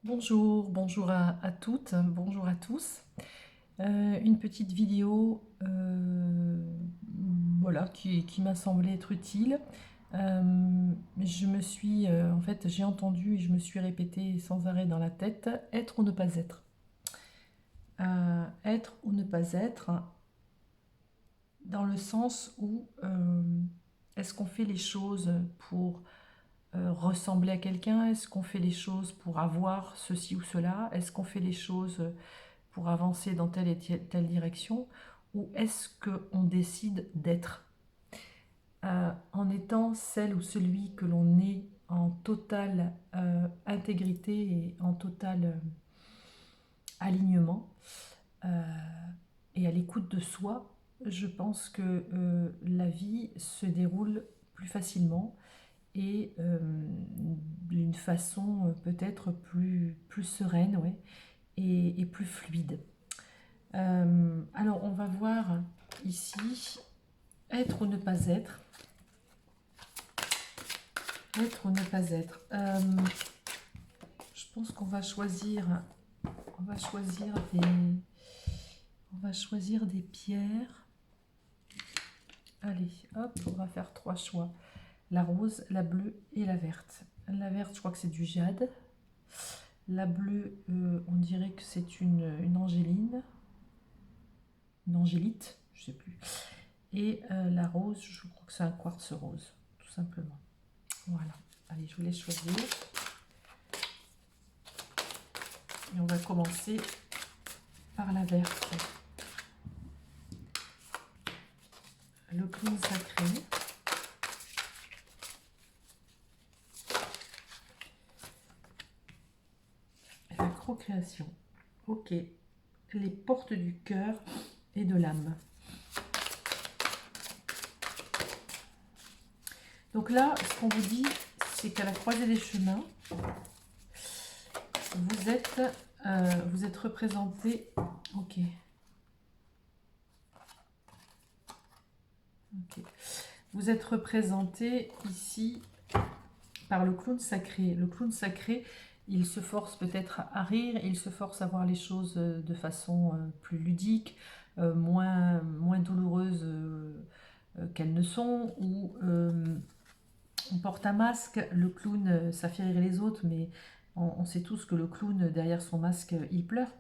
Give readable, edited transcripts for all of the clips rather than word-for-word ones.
Bonjour, bonjour à toutes, bonjour à tous. Une petite vidéo voilà, qui m'a semblé être utile. Je me suis, en fait, j'ai entendu et je me suis répété sans arrêt dans la tête, être ou ne pas être. Être ou ne pas être, dans le sens où est-ce qu'on fait les choses pour ressembler à quelqu'un? Est-ce qu'on fait les choses pour avoir ceci ou cela? Est-ce qu'on fait les choses pour avancer dans telle et telle direction? Ou est-ce qu'on décide d'être en étant celle ou celui que l'on est en totale intégrité et en total alignement euh, et à l'écoute de soi? Je pense que la vie se déroule plus facilement et d'une façon peut-être plus sereine, ouais, et plus fluide. Alors, on va voir ici être ou ne pas être. Être ou ne pas être. Je pense qu'on va choisir, on va choisir des, on va choisir des pierres. Allez, hop, on va faire 3 choix. La rose, la bleue et la verte. La verte, je crois que c'est du jade. La bleue, on dirait que c'est une angéline. Une angélite, je sais plus. Et la rose, je crois que c'est un quartz rose, tout simplement. Voilà. Allez, je vous laisse choisir. Et on va commencer par la verte. Le clown sacré. La procréation. Ok. Les portes du cœur et de l'âme. Donc là, ce qu'on vous dit, c'est qu'à la croisée des chemins, vous êtes représenté. Ok. Ok. Vous êtes représenté ici par le clown sacré. Le clown sacré, il se force peut-être à rire, il se force à voir les choses de façon plus ludique, moins douloureuse qu'elles ne sont, ou on porte un masque, le clown, ça fait rire les autres, mais on sait tous que le clown, derrière son masque, il pleure.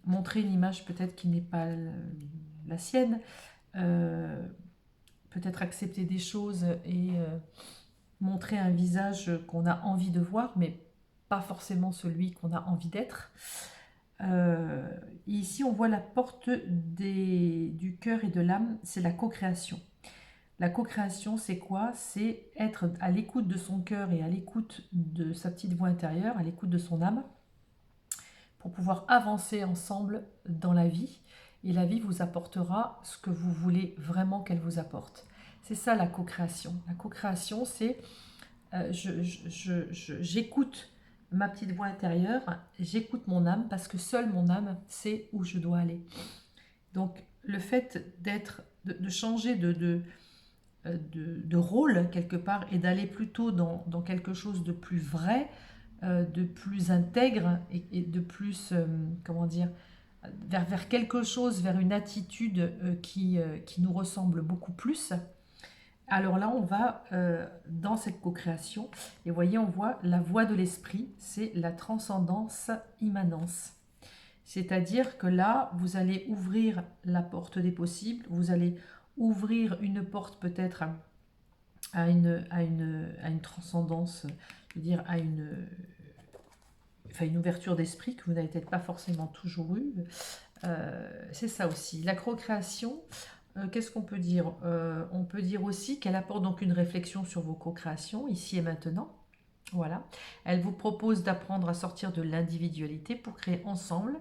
Montrer une image peut-être qui n'est pas la sienne, euh, peut-être accepter des choses et montrer un visage qu'on a envie de voir, mais pas forcément celui qu'on a envie d'être. Euh, Ici, on voit la porte du cœur et de l'âme, c'est la co-création. La co-création, c'est quoi? C'est être à l'écoute de son cœur et à l'écoute de sa petite voix intérieure, à l'écoute de son âme, pour pouvoir avancer ensemble dans la vie. Et la vie vous apportera ce que vous voulez vraiment qu'elle vous apporte. C'est ça la co-création. La co-création, c'est j'écoute ma petite voix intérieure, j'écoute mon âme parce que seule mon âme sait où je dois aller. Donc le fait de changer de rôle quelque part et d'aller plutôt dans quelque chose de plus vrai, de plus intègre et de plus, comment dire, vers quelque chose, vers une attitude qui nous ressemble beaucoup plus. Alors là, on va dans cette co-création et vous voyez, on voit la voie de l'esprit, c'est la transcendance immanence. C'est-à-dire que là, vous allez ouvrir la porte des possibles, vous allez ouvrir une porte peut-être à une transcendance, je veux dire, une ouverture d'esprit que vous n'avez peut-être pas forcément toujours eue. C'est ça aussi. La co-création, qu'est-ce qu'on peut dire? On peut dire aussi qu'elle apporte donc une réflexion sur vos co-créations, ici et maintenant. Voilà. Elle vous propose d'apprendre à sortir de l'individualité pour créer ensemble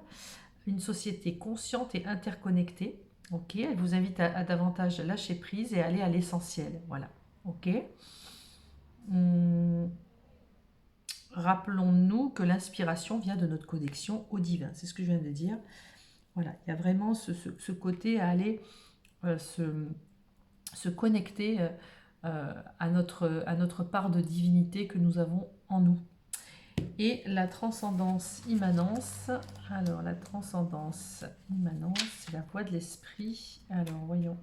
une société consciente et interconnectée. Ok. Elle vous invite à davantage lâcher prise et aller à l'essentiel. Voilà. Ok. Hum, Rappelons-nous que l'inspiration vient de notre connexion au divin. C'est ce que je viens de dire. Voilà. Il y a vraiment ce côté à aller euh, se, se connecter à notre part de divinité que nous avons en nous. Et la transcendance immanence. Alors, la transcendance immanence, c'est la voie de l'esprit. Alors, voyons.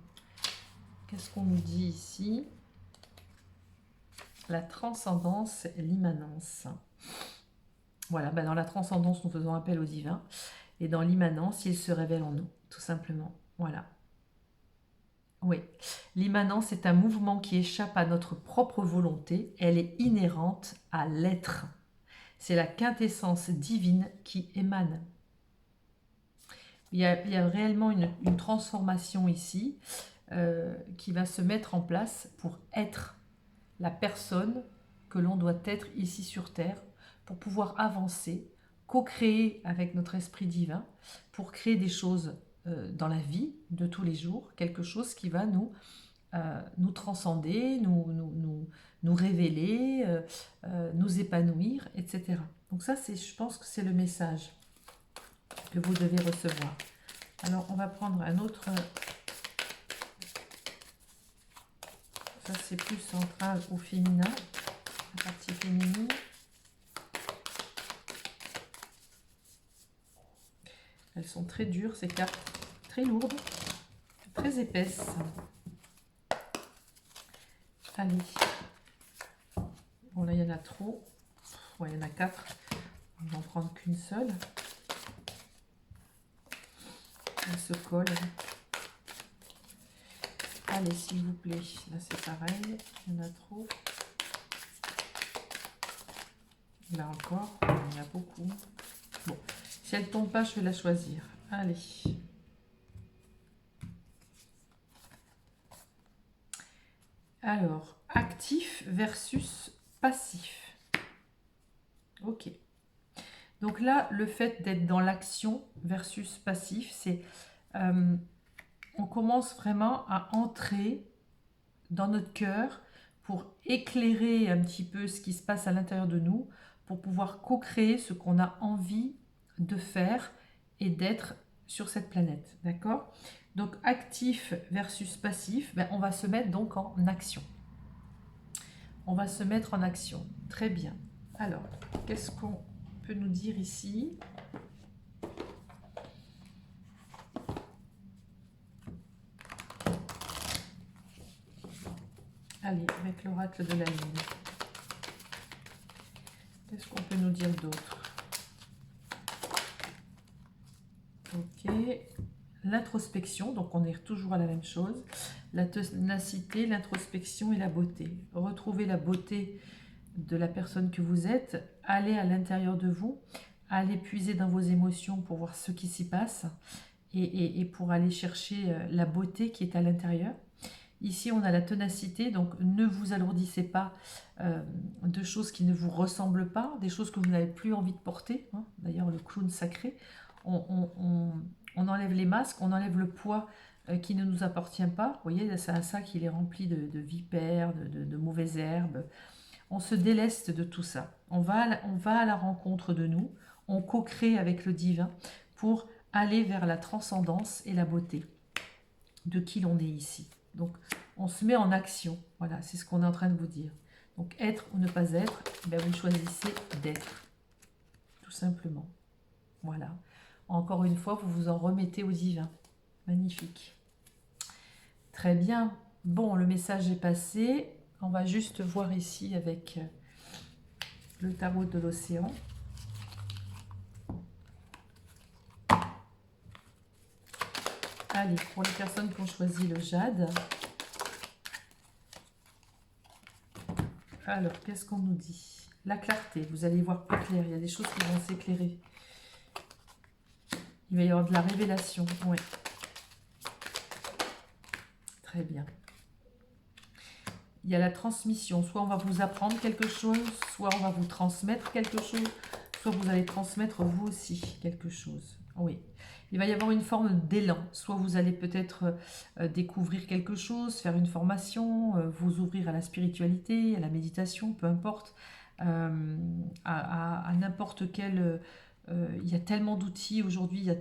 Qu'est-ce qu'on nous dit ici? La transcendance, l'immanence. Voilà, ben dans la transcendance, nous faisons appel au divin. Et dans l'immanence, il se révèle en nous, tout simplement. Voilà. Oui. L'immanence est un mouvement qui échappe à notre propre volonté. Elle est inhérente à l'être. C'est la quintessence divine qui émane. Il y a réellement une transformation ici qui va se mettre en place pour être la personne que l'on doit être ici sur Terre, pour pouvoir avancer, co-créer avec notre esprit divin, pour créer des choses dans la vie de tous les jours, quelque chose qui va nous transcender, nous révéler, nous épanouir, etc. Donc ça, je pense que c'est le message que vous devez recevoir. Alors, on va prendre un autre. Ça, c'est plus central au féminin, la partie féminine. Elles sont très dures, ces cartes, très lourdes, très épaisses. Allez. Bon, là, il y en a trop. Ouais, il y en a 4. On va en prendre qu'une seule. Elle se colle. Allez, s'il vous plaît. Là, c'est pareil. Il y en a trop. Là encore, il y en a beaucoup. Bon, si elle ne tombe pas, je vais la choisir. Allez. Alors, actif versus passif. Ok. Donc là, le fait d'être dans l'action versus passif, c'est... on commence vraiment à entrer dans notre cœur pour éclairer un petit peu ce qui se passe à l'intérieur de nous, pour pouvoir co-créer ce qu'on a envie de faire et d'être sur cette planète. D'accord? Donc actif versus passif, ben, on va se mettre donc en action. On va se mettre en action. Très bien. Alors, qu'est-ce qu'on peut nous dire ici? Allez, avec l'oracle de la lune. Qu'est-ce qu'on peut nous dire d'autre? Ok. L'introspection, donc on est toujours à la même chose. La ténacité, l'introspection et la beauté. Retrouvez la beauté de la personne que vous êtes. Allez à l'intérieur de vous. Allez puiser dans vos émotions pour voir ce qui s'y passe. Et pour aller chercher la beauté qui est à l'intérieur. Ici, on a la ténacité, donc ne vous alourdissez pas de choses qui ne vous ressemblent pas, des choses que vous n'avez plus envie de porter. Hein. D'ailleurs, le clown sacré, on enlève les masques, on enlève le poids qui ne nous appartient pas. Vous voyez, c'est un sac, il est rempli de vipères, de mauvaises herbes. On se déleste de tout ça. On va à la rencontre de nous, on co-crée avec le divin pour aller vers la transcendance et la beauté de qui l'on est ici. Donc, on se met en action. Voilà, c'est ce qu'on est en train de vous dire. Donc, être ou ne pas être, ben, vous choisissez d'être. Tout simplement. Voilà. Encore une fois, vous vous en remettez au divin. Magnifique. Très bien. Bon, le message est passé. On va juste voir ici avec le tarot de l'océan. Allez, pour les personnes qui ont choisi le jade. Alors, qu'est-ce qu'on nous dit? La clarté, vous allez voir plus clair. Il y a des choses qui vont s'éclairer. Il va y avoir de la révélation. Oui. Très bien. Il y a la transmission. Soit on va vous apprendre quelque chose, soit on va vous transmettre quelque chose, soit vous allez transmettre vous aussi quelque chose. Oui. Il va y avoir une forme d'élan. Soit vous allez peut-être découvrir quelque chose, faire une formation, vous ouvrir à la spiritualité, à la méditation, peu importe, à n'importe quel... il y a tellement d'outils aujourd'hui, il y a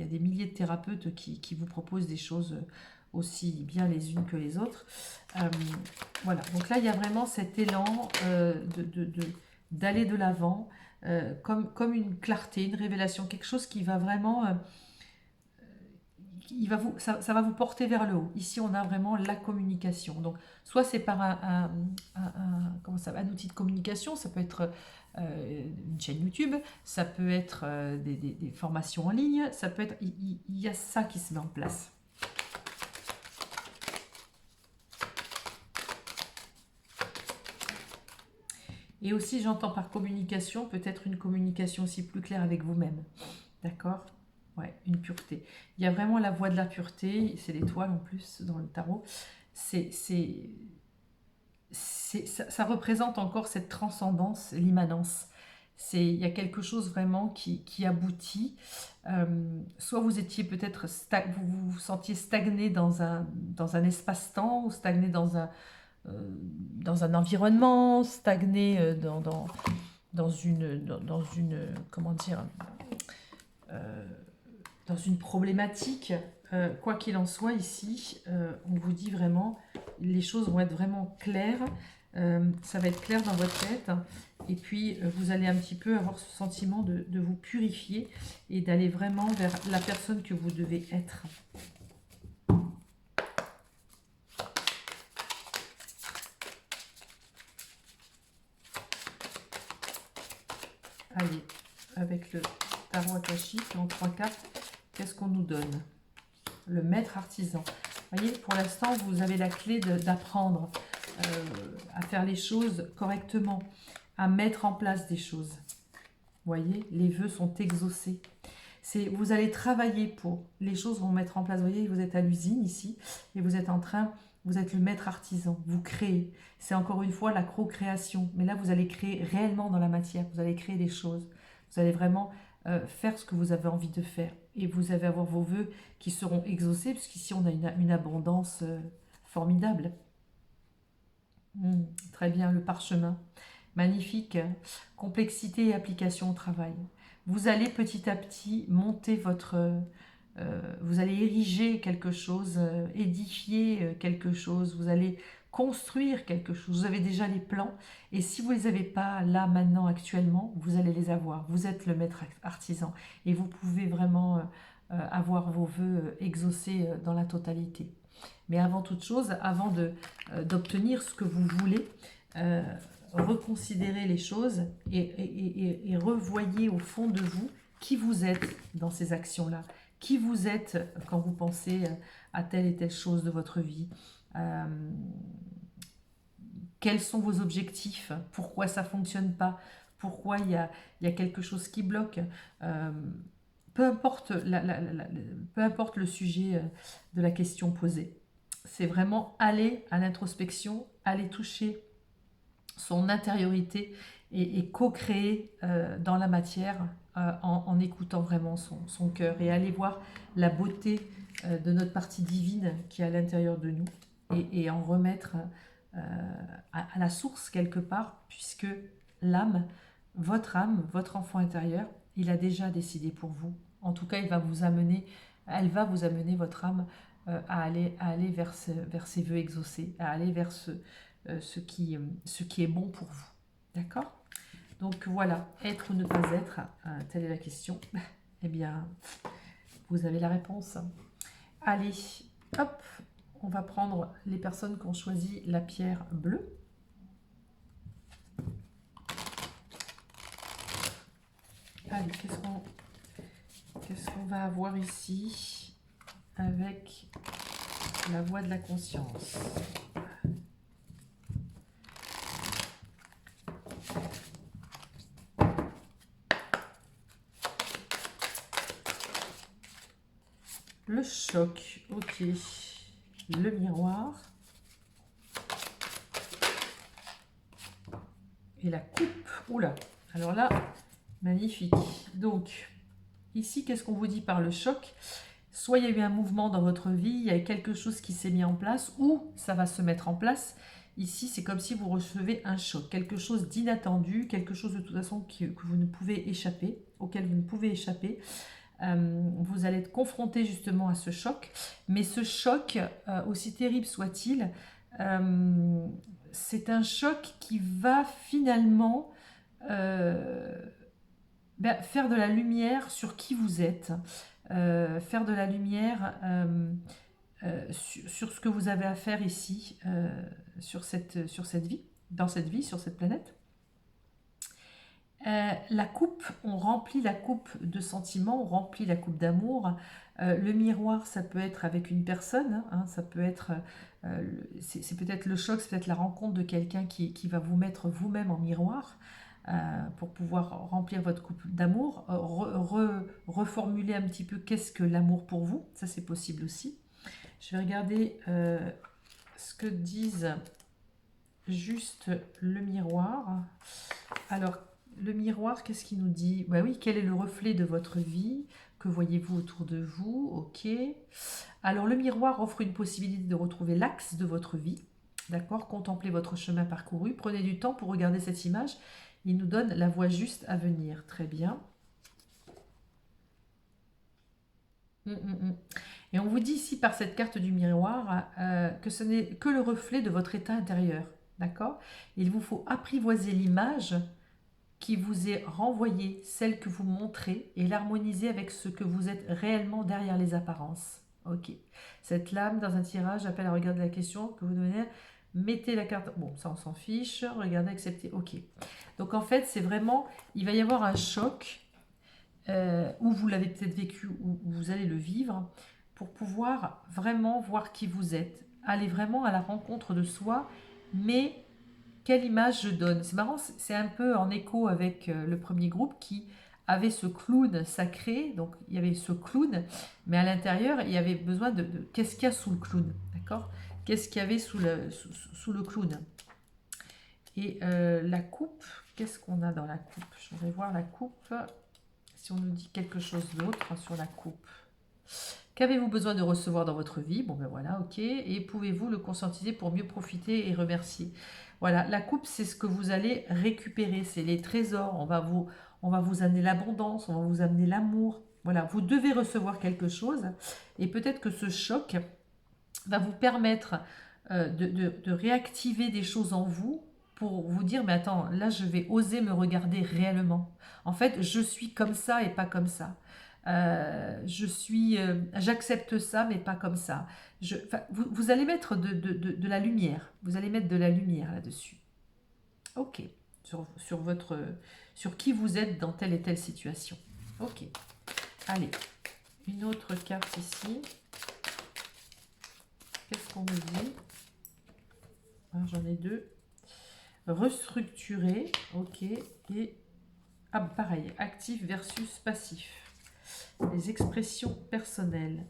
des milliers de thérapeutes qui vous proposent des choses aussi bien les unes que les autres. Voilà, donc là il y a vraiment cet élan d'aller de l'avant, comme une clarté, une révélation, quelque chose qui va vraiment, ça va vous porter vers le haut. Ici, on a vraiment la communication. Donc, soit c'est par un outil de communication, ça peut être une chaîne YouTube, ça peut être des formations en ligne, ça peut être, il y a ça qui se met en place. Et aussi, j'entends par communication, peut-être une communication aussi plus claire avec vous-même. D'accord? Ouais, une pureté. Il y a vraiment la voie de la pureté, c'est l'étoile en plus dans le tarot. Ça représente encore cette transcendance, l'immanence. Il y a quelque chose vraiment qui aboutit. Soit vous étiez peut-être, vous vous sentiez stagné dans un espace-temps, ou stagné dans un environnement, stagné dans une, comment dire, dans une problématique. Quoi qu'il en soit, ici, on vous dit vraiment, les choses vont être vraiment claires. Ça va être clair dans votre tête. Et puis, vous allez un petit peu avoir ce sentiment de vous purifier et d'aller vraiment vers la personne que vous devez être. Allez, avec le tarot akashique en 3 cartes, qu'est-ce qu'on nous donne? Le maître artisan. Vous voyez, pour l'instant, vous avez la clé d'apprendre à faire les choses correctement, à mettre en place des choses. Vous voyez, les vœux sont exaucés. Vous allez travailler pour, les choses vont mettre en place. Vous voyez, vous êtes à l'usine ici, et vous êtes vous êtes le maître artisan, vous créez. C'est encore une fois la co-création. Mais là, vous allez créer réellement dans la matière, vous allez créer des choses. Vous allez vraiment faire ce que vous avez envie de faire. Et vous allez avoir vos vœux qui seront exaucés, puisqu'ici, on a une abondance formidable. Très bien, le parchemin. Magnifique. Complexité et application au travail. Vous allez petit à petit monter vous allez ériger quelque chose, édifier quelque chose, vous allez construire quelque chose. Vous avez déjà les plans et si vous ne les avez pas là, maintenant, actuellement, vous allez les avoir. Vous êtes le maître artisan et vous pouvez vraiment avoir vos vœux exaucés dans la totalité. Mais avant toute chose, avant d'obtenir ce que vous voulez, reconsidérez les choses et revoyez au fond de vous qui vous êtes dans ces actions-là, qui vous êtes quand vous pensez à telle et telle chose de votre vie, quels sont vos objectifs, pourquoi ça ne fonctionne pas, pourquoi il y a quelque chose qui bloque. Peu importe, peu importe le sujet de la question posée. C'est vraiment aller à l'introspection, aller toucher son intériorité et co-créer dans la matière en écoutant vraiment son cœur et aller voir la beauté de notre partie divine qui est à l'intérieur de nous et en remettre à la source quelque part, puisque l'âme, votre enfant intérieur, il a déjà décidé pour vous. En tout cas, elle va vous amener votre âme à aller vers ses vœux exaucés, à aller vers ce qui est bon pour vous. D'accord? Donc voilà, être ou ne pas être, telle est la question. Eh bien, vous avez la réponse. Allez, hop, on va prendre les personnes qui ont choisi la pierre bleue. Allez, qu'est-ce qu'on va avoir ici avec la voie de la conscience? Le choc, ok. Le miroir. Et la coupe. Oula, alors là, magnifique. Donc, ici, qu'est-ce qu'on vous dit par le choc? Soit il y a eu un mouvement dans votre vie, il y a quelque chose qui s'est mis en place, ou ça va se mettre en place. Ici, c'est comme si vous recevez un choc, quelque chose d'inattendu, quelque chose de toute façon que vous ne pouvez échapper, auquel vous ne pouvez échapper. Vous allez être confronté justement à ce choc, mais ce choc, aussi terrible soit-il, c'est un choc qui va finalement faire de la lumière sur qui vous êtes, faire de la lumière sur ce que vous avez à faire ici, sur cette vie, dans cette vie, sur cette planète. La coupe, on remplit la coupe de sentiments, on remplit la coupe d'amour. Le miroir, ça peut être avec une personne, hein, ça peut être, c'est peut-être le choc, c'est peut-être la rencontre de quelqu'un qui va vous mettre vous-même en miroir pour pouvoir remplir votre coupe d'amour, reformuler un petit peu qu'est-ce que l'amour pour vous, ça c'est possible aussi. Je vais regarder ce que disent juste le miroir. Alors, le miroir, qu'est-ce qu'il nous dit? Bah oui, quel est le reflet de votre vie? Que voyez-vous autour de vous? Ok. Alors, le miroir offre une possibilité de retrouver l'axe de votre vie. D'accord? Contemplez votre chemin parcouru. Prenez du temps pour regarder cette image. Il nous donne la voie juste à venir. Très bien. Et on vous dit ici par cette carte du miroir que ce n'est que le reflet de votre état intérieur. D'accord? Il vous faut apprivoiser l'image qui vous est renvoyée, celle que vous montrez, et l'harmoniser avec ce que vous êtes réellement derrière les apparences. Ok. Cette lame dans un tirage appelle à regarder la question que vous donnez. Mettez la carte. Bon, ça on s'en fiche. Regardez, acceptez. Ok. Donc en fait, c'est vraiment, il va y avoir un choc où vous l'avez peut-être vécu, ou vous allez le vivre, pour pouvoir vraiment voir qui vous êtes, aller vraiment à la rencontre de soi, mais quelle image je donne? C'est marrant, c'est un peu en écho avec le premier groupe qui avait ce clown sacré, donc il y avait ce clown, mais à l'intérieur, il y avait besoin qu'est-ce qu'il y a sous le clown, d'accord? Qu'est-ce qu'il y avait sous le clown? Et la coupe, qu'est-ce qu'on a dans la coupe? Je voudrais voir la coupe, si on nous dit quelque chose d'autre sur la coupe. Qu'avez-vous besoin de recevoir dans votre vie? Bon ben voilà, ok. Et pouvez-vous le conscientiser pour mieux profiter et remercier? Voilà, la coupe, c'est ce que vous allez récupérer, c'est les trésors. On va vous amener l'abondance, on va vous amener l'amour. Voilà, vous devez recevoir quelque chose. Et peut-être que ce choc va vous permettre de réactiver des choses en vous pour vous dire, mais attends, là, je vais oser me regarder réellement. En fait, je suis comme ça et pas comme ça. J'accepte ça, mais pas comme ça. Vous allez mettre de la lumière. Vous allez mettre de la lumière là-dessus. Ok. Sur qui vous êtes dans telle et telle situation. Ok. Allez. Une autre carte ici. Qu'est-ce qu'on nous dit? J'en ai deux. Restructurer. Ok. Et pareil. Actif versus passif. Les expressions personnelles.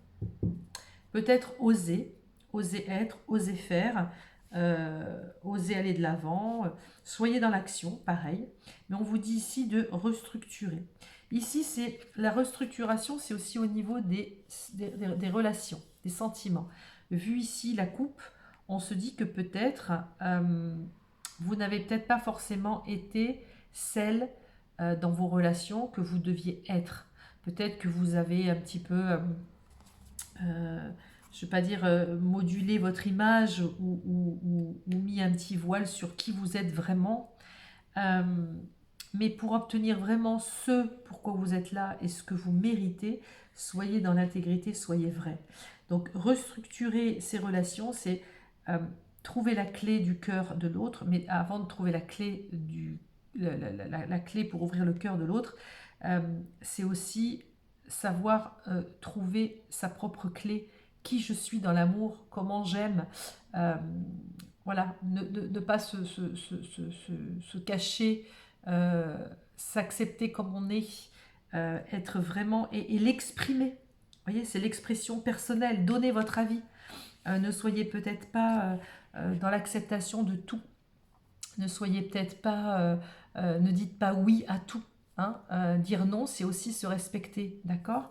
Peut-être oser être, oser faire, oser aller de l'avant, soyez dans l'action, pareil. Mais on vous dit ici de restructurer. Ici, c'est la restructuration, c'est aussi au niveau des relations, des sentiments. Vu ici la coupe, on se dit que peut-être vous n'avez peut-être pas forcément été celle dans vos relations que vous deviez être. Peut-être que vous avez un petit peu, je ne vais pas dire moduler votre image ou mis un petit voile sur qui vous êtes vraiment. Mais pour obtenir vraiment ce pourquoi vous êtes là et ce que vous méritez, soyez dans l'intégrité, soyez vrai. Donc restructurer ces relations, c'est trouver la clé du cœur de l'autre, mais avant de trouver la clé la clé pour ouvrir le cœur de l'autre, c'est aussi savoir trouver sa propre clé, qui je suis dans l'amour, comment j'aime, voilà, ne pas se cacher, s'accepter comme on est, être vraiment et l'exprimer. Vous voyez, c'est l'expression personnelle, donnez votre avis. Ne soyez peut-être pas dans l'acceptation de tout. Ne soyez peut-être pas, ne dites pas oui à tout. Hein. Dire non, c'est aussi se respecter, d'accord?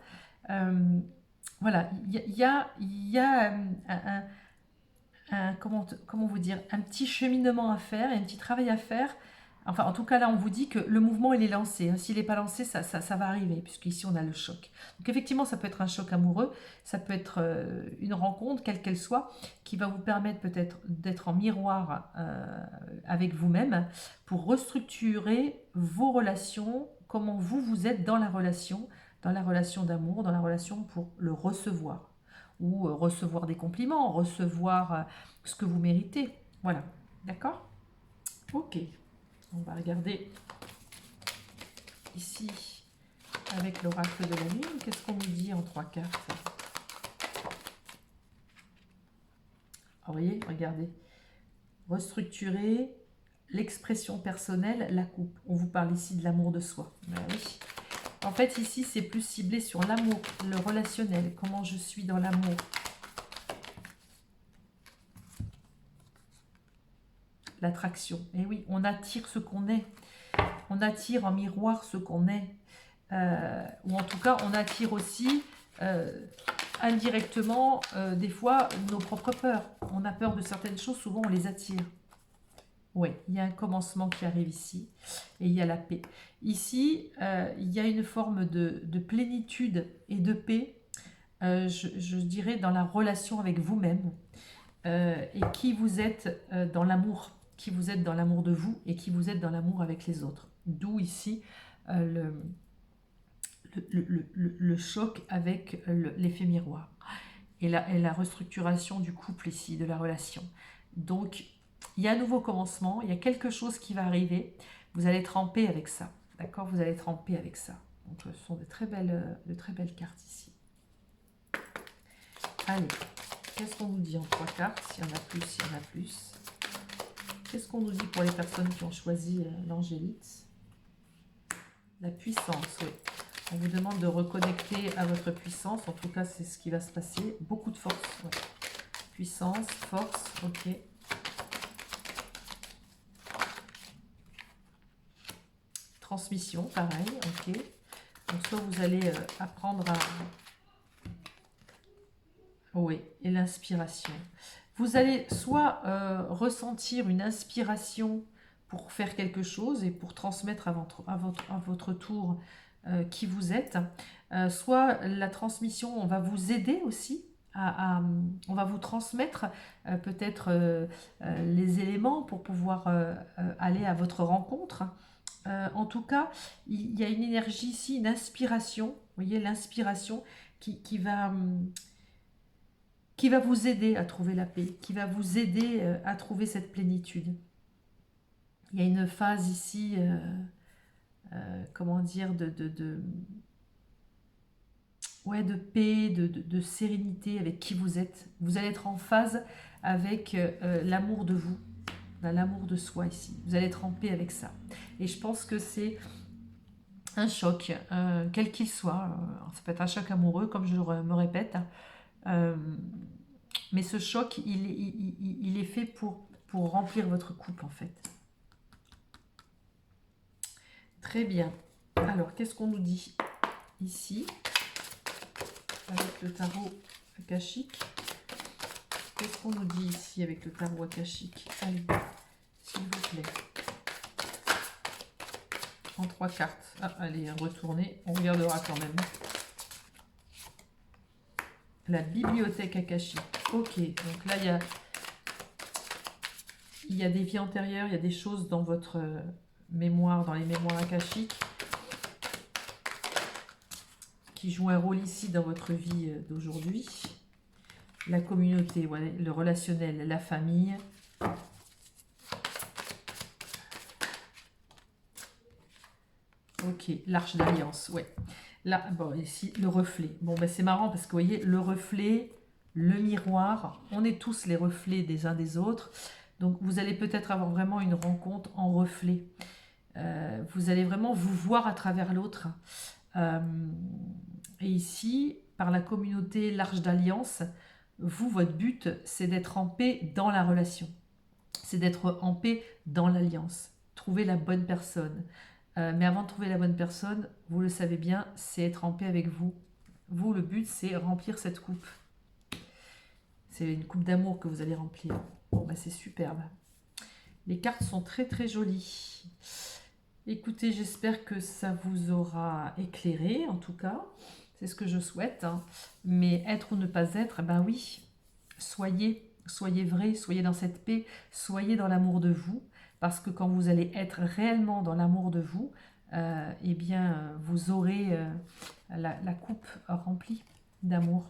Voilà, il y a comment vous dire, un petit cheminement à faire et un petit travail à faire. Enfin, en tout cas, là, on vous dit que le mouvement, il est lancé. Hein. S'il n'est pas lancé, ça va arriver, puisqu'ici, on a le choc. Donc, effectivement, ça peut être un choc amoureux, ça peut être une rencontre, quelle qu'elle soit, qui va vous permettre peut-être d'être en miroir avec vous-même pour restructurer vos relations, comment vous êtes dans la relation d'amour, dans la relation pour le recevoir. Ou recevoir des compliments, recevoir ce que vous méritez. Voilà, d'accord? Ok, on va regarder ici avec l'oracle de la lune. Qu'est-ce qu'on nous dit en 3 cartes? Ah, vous voyez, regardez. Restructurer, l'expression personnelle, la coupe. On vous parle ici de l'amour de soi. Ben oui. En fait, ici, c'est plus ciblé sur l'amour, le relationnel. Comment je suis dans l'amour. L'attraction. Et oui, on attire ce qu'on est. On attire en miroir ce qu'on est. Ou en tout cas, on attire aussi indirectement, des fois, nos propres peurs. On a peur de certaines choses, souvent on les attire. Oui, il y a un commencement qui arrive ici, et il y a la paix. Ici, il y a une forme de plénitude et de paix, je dirais, dans la relation avec vous-même, et qui vous êtes dans l'amour, qui vous êtes dans l'amour de vous, et qui vous êtes dans l'amour avec les autres. D'où ici le choc avec l'effet miroir et la restructuration du couple ici, de la relation. Donc, il y a un nouveau commencement, il y a quelque chose qui va arriver, vous allez être en paix avec ça, d'accord? Vous allez être en paix avec ça. Donc, ce sont de très belles cartes ici. Allez, qu'est-ce qu'on nous dit en 3 cartes? S'il y en a plus, s'il y en a plus. Qu'est-ce qu'on nous dit pour les personnes qui ont choisi l'angélite? La puissance, oui. On vous demande de reconnecter à votre puissance. En tout cas, c'est ce qui va se passer. Beaucoup de force. Ouais. Puissance, force, ok. Transmission, pareil, ok. Donc, soit vous allez apprendre à... Oui, et l'inspiration. Vous allez soit ressentir une inspiration pour faire quelque chose et pour transmettre à votre tour qui vous êtes, soit la transmission, on va vous aider aussi, on va vous transmettre peut-être les éléments pour pouvoir aller à votre rencontre. En tout cas, il y a une énergie ici, une inspiration, vous voyez, l'inspiration qui va vous aider à trouver la paix, qui va vous aider à trouver cette plénitude. Il y a une phase ici, comment dire, de paix, de sérénité avec qui vous êtes. Vous allez être en phase avec l'amour de vous, l'amour de soi ici. Vous allez être en paix avec ça. Et je pense que c'est un choc, quel qu'il soit. Ça peut être un choc amoureux, comme je me répète. Mais ce choc, il est fait pour remplir votre coupe, en fait. Très bien. Alors, qu'est-ce qu'on nous dit ici avec le tarot akashique? Qu'est-ce qu'on nous dit ici avec le tarot akashique? Allez, s'il vous plaît. En 3 cartes. Ah, allez, retournez. On regardera quand même. La bibliothèque akashique. Ok, donc là, il y a des vies antérieures, il y a des choses dans votre mémoire, dans les mémoires akashiques, qui jouent un rôle ici dans votre vie d'aujourd'hui. La communauté, voilà, le relationnel, la famille. Ok, l'arche d'alliance, ouais. Là, bon, ici, le reflet. Bon, ben, c'est marrant parce que vous voyez, le reflet, le miroir, on est tous les reflets des uns des autres. Donc, vous allez peut-être avoir vraiment une rencontre en reflet. Vous allez vraiment vous voir à travers l'autre. Et ici, par la communauté, l'arche d'alliance, vous, votre but, c'est d'être en paix dans la relation. C'est d'être en paix dans l'alliance. Trouver la bonne personne. Mais avant de trouver la bonne personne, vous le savez bien, c'est être en paix avec vous. Vous, le but, c'est remplir cette coupe. C'est une coupe d'amour que vous allez remplir. Bon, bah, c'est superbe. Les cartes sont très très jolies. Écoutez, j'espère que ça vous aura éclairé, en tout cas. C'est ce que je souhaite. Hein. Mais être ou ne pas être, ben oui, soyez vrai, soyez dans cette paix, soyez dans l'amour de vous. Parce que quand vous allez être réellement dans l'amour de vous, eh bien, vous aurez la coupe remplie d'amour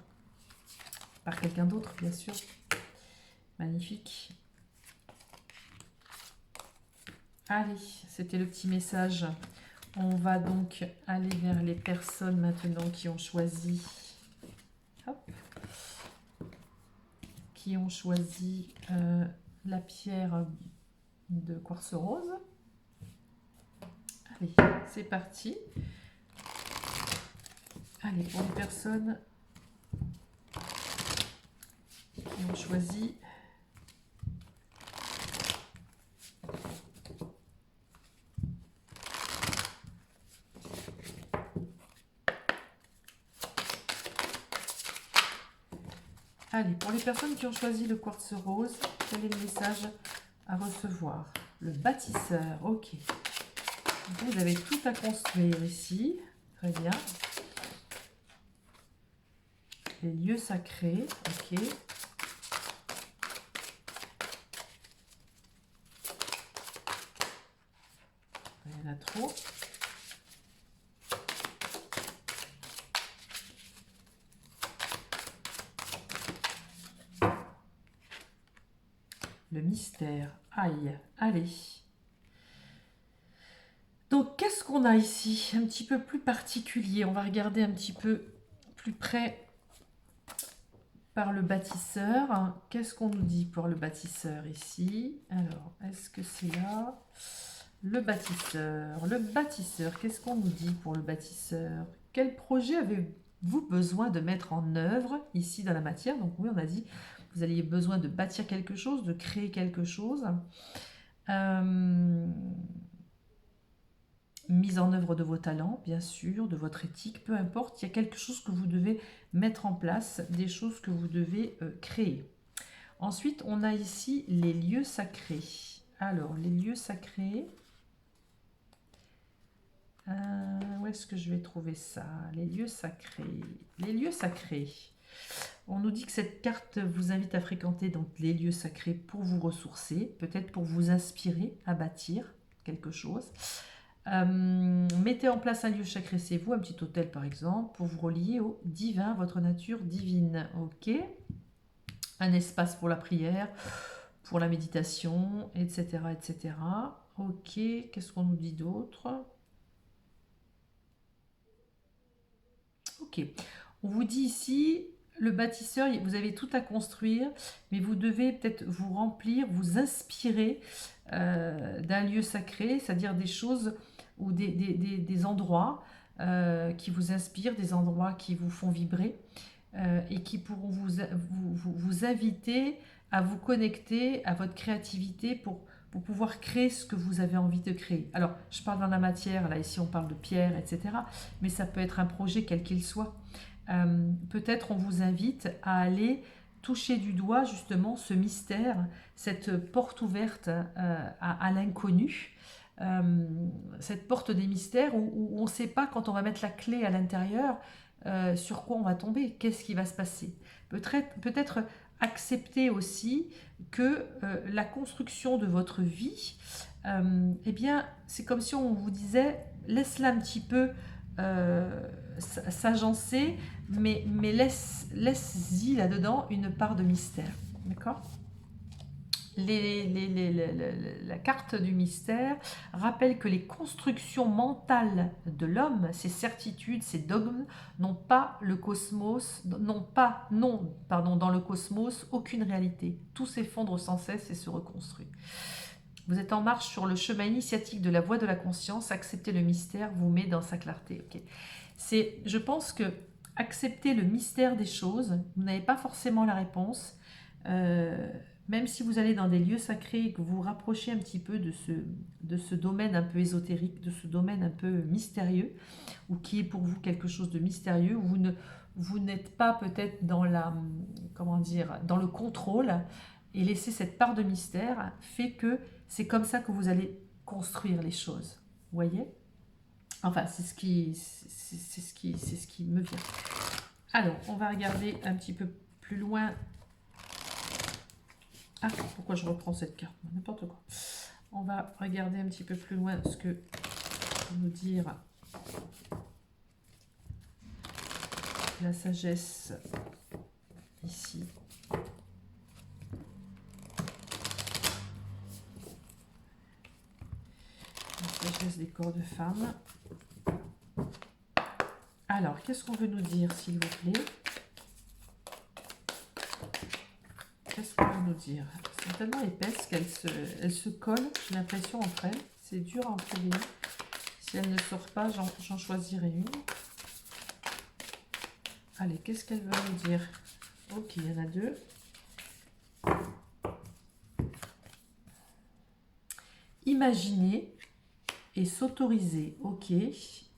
par quelqu'un d'autre, bien sûr. Magnifique. Allez, c'était le petit message. On va donc aller vers les personnes maintenant qui ont choisi. Hop, qui ont choisi la pierre de quartz rose. Allez, c'est parti. Allez, pour les personnes qui ont choisi allez, pour les personnes qui ont choisi le quartz rose, quel est le message à recevoir? Le bâtisseur, ok. Vous avez tout à construire ici, très bien. Les lieux sacrés, ok. Il y en a trop. Le mystère, aïe, allez. Donc, qu'est-ce qu'on a ici? Un petit peu plus particulier. On va regarder un petit peu plus près par le bâtisseur. Qu'est-ce qu'on nous dit pour le bâtisseur ici? Alors, est-ce que c'est là? Le bâtisseur. Le bâtisseur, qu'est-ce qu'on nous dit pour le bâtisseur? Quel projet avez-vous besoin de mettre en œuvre ici dans la matière? Donc oui, on a dit que vous aviez besoin de bâtir quelque chose, de créer quelque chose. Mise en œuvre de vos talents, bien sûr, de votre éthique, peu importe, il y a quelque chose que vous devez mettre en place, des choses que vous devez créer. Ensuite, on a ici les lieux sacrés. Alors, les lieux sacrés, où est-ce que je vais trouver ça? Les lieux sacrés. Les lieux sacrés. On nous dit que cette carte vous invite à fréquenter donc les lieux sacrés pour vous ressourcer, peut-être pour vous inspirer à bâtir quelque chose. Mettez en place un lieu sacré, c'est vous, un petit hôtel par exemple, pour vous relier au divin, votre nature divine. Ok. Un espace pour la prière, pour la méditation, etc. etc. Ok. Qu'est-ce qu'on nous dit d'autre? Ok. On vous dit ici, le bâtisseur, vous avez tout à construire, mais vous devez peut-être vous remplir, vous inspirer d'un lieu sacré, c'est-à-dire des choses ou des endroits qui vous inspirent, des endroits qui vous font vibrer et qui pourront vous inviter à vous connecter à votre créativité pour pouvoir créer ce que vous avez envie de créer. Alors, je parle dans la matière, là ici on parle de pierre, etc. Mais ça peut être un projet quel qu'il soit. Peut-être on vous invite à aller toucher du doigt justement ce mystère, cette porte ouverte à l'inconnu. Cette porte des mystères où on ne sait pas quand on va mettre la clé à l'intérieur sur quoi on va tomber, qu'est-ce qui va se passer. Peut-être accepter aussi que la construction de votre vie, eh bien, c'est comme si on vous disait, laisse-la un petit peu s'agencer, mais laisse-y là-dedans une part de mystère. D'accord ? La carte du mystère rappelle que les constructions mentales de l'homme, ses certitudes, ses dogmes, n'ont pas le cosmos, dans le cosmos, aucune réalité. Tout s'effondre sans cesse et se reconstruit. Vous êtes en marche sur le chemin initiatique de la voie de la conscience. Accepter le mystère vous met dans sa clarté. Okay. Je pense que accepter le mystère des choses, vous n'avez pas forcément la réponse. Même si vous allez dans des lieux sacrés et que vous vous rapprochez un petit peu de ce domaine un peu ésotérique, de ce domaine un peu mystérieux, ou qui est pour vous quelque chose de mystérieux, vous n'êtes pas peut-être dans dans le contrôle, et laisser cette part de mystère fait que c'est comme ça que vous allez construire les choses. Vous voyez ? Enfin, c'est ce qui me vient. Alors, on va regarder un petit peu plus loin. Ah, pourquoi je reprends cette carte? N'importe quoi. On va regarder un petit peu plus loin ce que peut nous dire la sagesse ici? La sagesse des corps de femme. Alors, qu'est-ce qu'on veut nous dire, s'il vous plaît? Qu'est-ce qu'on veut nous dire? Elles sont tellement épaisses qu'elles se collent, j'ai l'impression, entre elles. C'est dur à en trouver une. Si elle ne sort pas, j'en choisirai une. Allez, qu'est-ce qu'elle veut nous dire? Ok, il y en a deux. Imaginer et s'autoriser. Ok.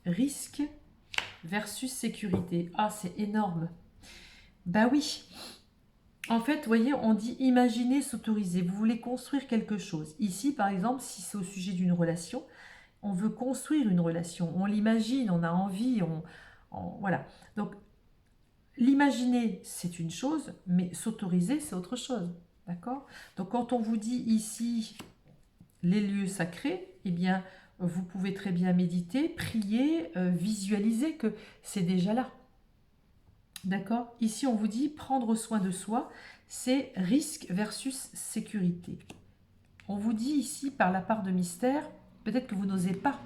Risque versus sécurité. Ah, c'est énorme. Bah oui. En fait, vous voyez, on dit imaginer, s'autoriser. Vous voulez construire quelque chose. Ici, par exemple, si c'est au sujet d'une relation, on veut construire une relation. On l'imagine, on a envie, voilà. Donc, l'imaginer, c'est une chose, mais s'autoriser, c'est autre chose. D'accord? Donc, quand on vous dit ici les lieux sacrés, eh bien, vous pouvez très bien méditer, prier, visualiser que c'est déjà là. D'accord? Ici, on vous dit prendre soin de soi, c'est risque versus sécurité. On vous dit ici, par la part de mystère, peut-être que vous n'osez pas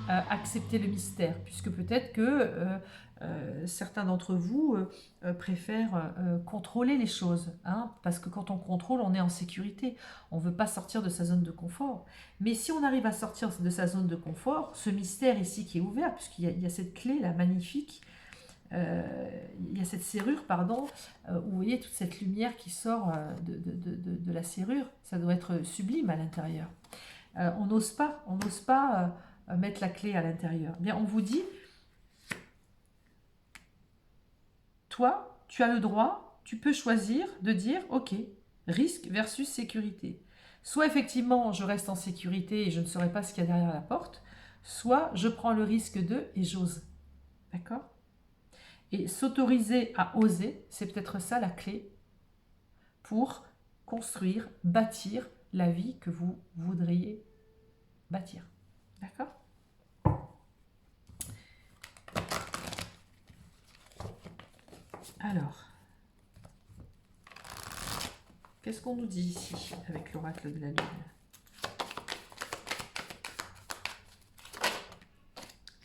accepter le mystère, puisque peut-être que certains d'entre vous préfèrent contrôler les choses, hein, parce que quand on contrôle, on est en sécurité. On ne veut pas sortir de sa zone de confort. Mais si on arrive à sortir de sa zone de confort, ce mystère ici qui est ouvert, puisqu'il y a cette clé là magnifique, il y a cette serrure, pardon, où vous voyez toute cette lumière qui sort de la serrure, ça doit être sublime à l'intérieur. On n'ose pas mettre la clé à l'intérieur. Bien, on vous dit, toi, tu as le droit, tu peux choisir de dire, ok, risque versus sécurité. Soit effectivement, je reste en sécurité et je ne saurais pas ce qu'il y a derrière la porte, soit je prends le risque de et j'ose. D'accord? Et s'autoriser à oser, c'est peut-être ça la clé pour construire, bâtir la vie que vous voudriez bâtir. D'accord? Alors, qu'est-ce qu'on nous dit ici avec l'oracle de la Lune?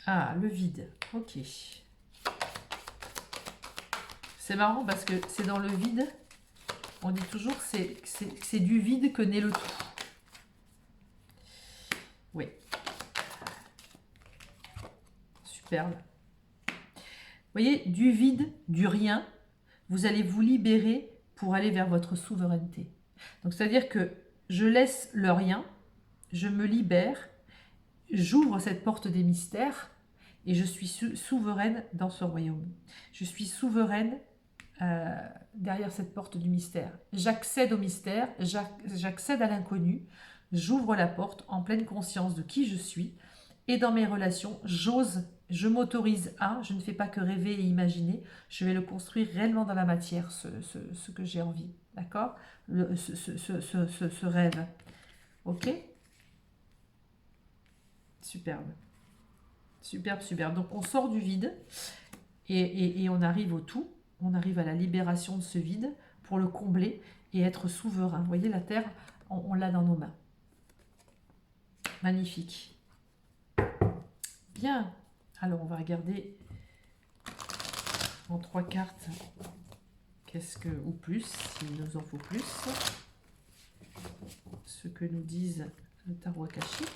Ah, le vide. Ok. C'est marrant parce que c'est dans le vide. On dit toujours que c'est du vide que naît le tout. Oui. Superbe. Vous voyez, du vide, du rien, vous allez vous libérer pour aller vers votre souveraineté. Donc, c'est-à-dire que je laisse le rien, je me libère, j'ouvre cette porte des mystères et je suis souveraine dans ce royaume. Je suis souveraine derrière cette porte du mystère. J'accède au mystère, j'accède à l'inconnu, j'ouvre la porte en pleine conscience de qui je suis et dans mes relations, j'ose, je m'autorise à, je ne fais pas que rêver et imaginer, je vais le construire réellement dans la matière, ce que j'ai envie, d'accord? Ce rêve, ok? Superbe. Superbe, superbe. Donc on sort du vide et on arrive au tout. On arrive à la libération de ce vide pour le combler et être souverain. Vous voyez, la terre, on l'a dans nos mains. Magnifique. Bien. Alors on va regarder en 3 cartes. Qu'est-ce que, ou plus, s'il nous en faut plus. Ce que nous disent le tarot akashique.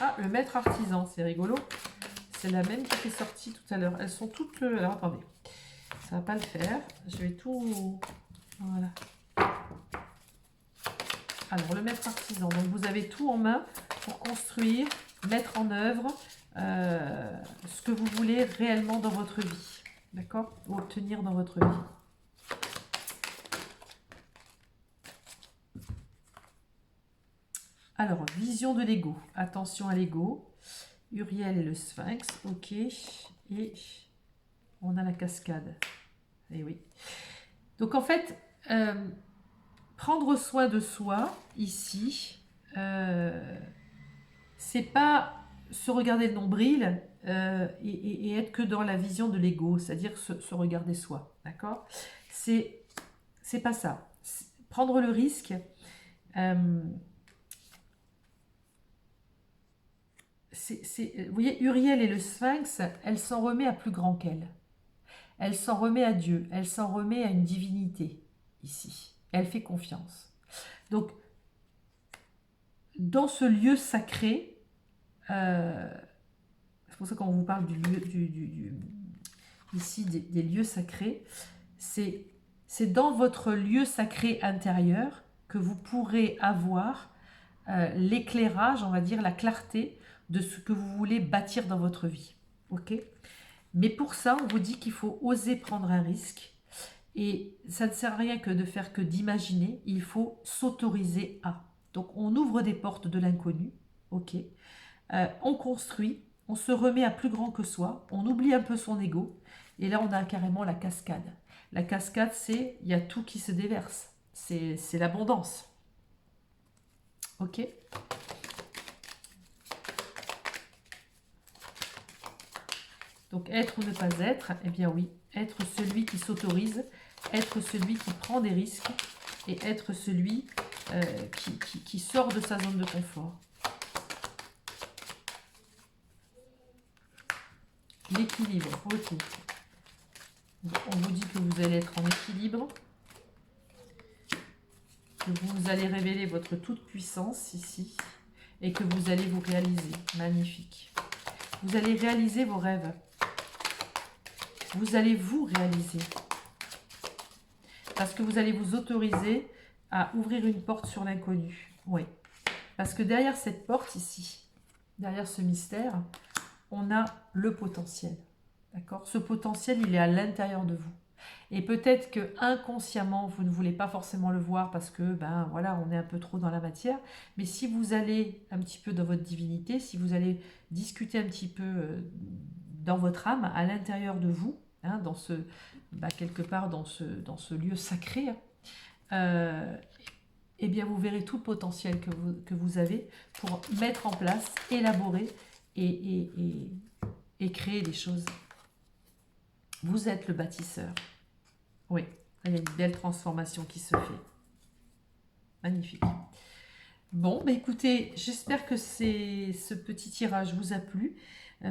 Ah, le maître artisan, c'est rigolo. C'est la même qui est sortie tout à l'heure. Elles sont toutes... Alors, attendez. Ça va pas le faire. Je vais tout... Voilà. Alors, le maître artisan. Donc, vous avez tout en main pour construire, mettre en œuvre ce que vous voulez réellement dans votre vie. D'accord? Ou obtenir dans votre vie. Alors, vision de l'ego. Attention à l'ego. Uriel et le Sphinx, ok. Et on a la cascade. Et oui. Donc en fait, prendre soin de soi, ici, c'est pas se regarder le nombril et être que dans la vision de l'ego, c'est-à-dire se regarder soi, d'accord? C'est pas ça. Prendre le risque, vous voyez, Uriel et le Sphinx, elle s'en remet à plus grand qu'elle. Elle s'en remet à Dieu, elle s'en remet à une divinité, ici. Elle fait confiance. Donc, dans ce lieu sacré, c'est pour ça qu'on vous parle du lieu, ici des lieux sacrés, c'est dans votre lieu sacré intérieur que vous pourrez avoir l'éclairage, on va dire, la clarté de ce que vous voulez bâtir dans votre vie. Ok? Mais pour ça, on vous dit qu'il faut oser prendre un risque. Et ça ne sert à rien que de faire que d'imaginer, il faut s'autoriser à. Donc on ouvre des portes de l'inconnu, ok, on construit, on se remet à plus grand que soi, on oublie un peu son ego, et là on a carrément la cascade. La cascade, c'est, il y a tout qui se déverse, c'est l'abondance, ok. Donc être ou ne pas être, eh bien oui, être celui qui s'autorise, être celui qui prend des risques et être celui qui sort de sa zone de confort. L'équilibre, ok. On vous dit que vous allez être en équilibre, que vous allez révéler votre toute puissance ici et que vous allez vous réaliser. Magnifique. Vous allez réaliser vos rêves. Vous allez vous réaliser. Parce que vous allez vous autoriser à ouvrir une porte sur l'inconnu. Oui. Parce que derrière cette porte ici, derrière ce mystère, on a le potentiel. D'accord? Ce potentiel, il est à l'intérieur de vous. Et peut-être que inconsciemment, vous ne voulez pas forcément le voir parce que, ben voilà, on est un peu trop dans la matière. Mais si vous allez un petit peu dans votre divinité, si vous allez discuter un petit peu dans votre âme, à l'intérieur de vous, hein, dans ce, quelque part dans ce lieu sacré, eh bien vous verrez tout le potentiel que vous avez pour mettre en place, élaborer et créer des choses. Vous êtes le bâtisseur. Oui, il y a une belle transformation qui se fait. Magnifique. Bon, bah écoutez, j'espère que ce petit tirage vous a plu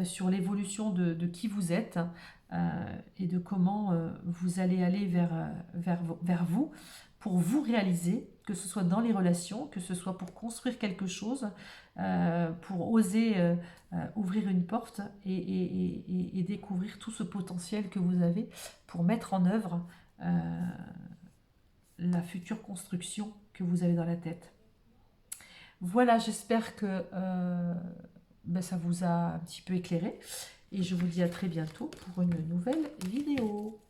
sur l'évolution de qui vous êtes et de comment vous allez aller vers vous pour vous réaliser, que ce soit dans les relations, que ce soit pour construire quelque chose, pour oser ouvrir une porte et découvrir tout ce potentiel que vous avez pour mettre en œuvre la future construction que vous avez dans la tête. Voilà, j'espère que ça vous a un petit peu éclairé et je vous dis à très bientôt pour une nouvelle vidéo.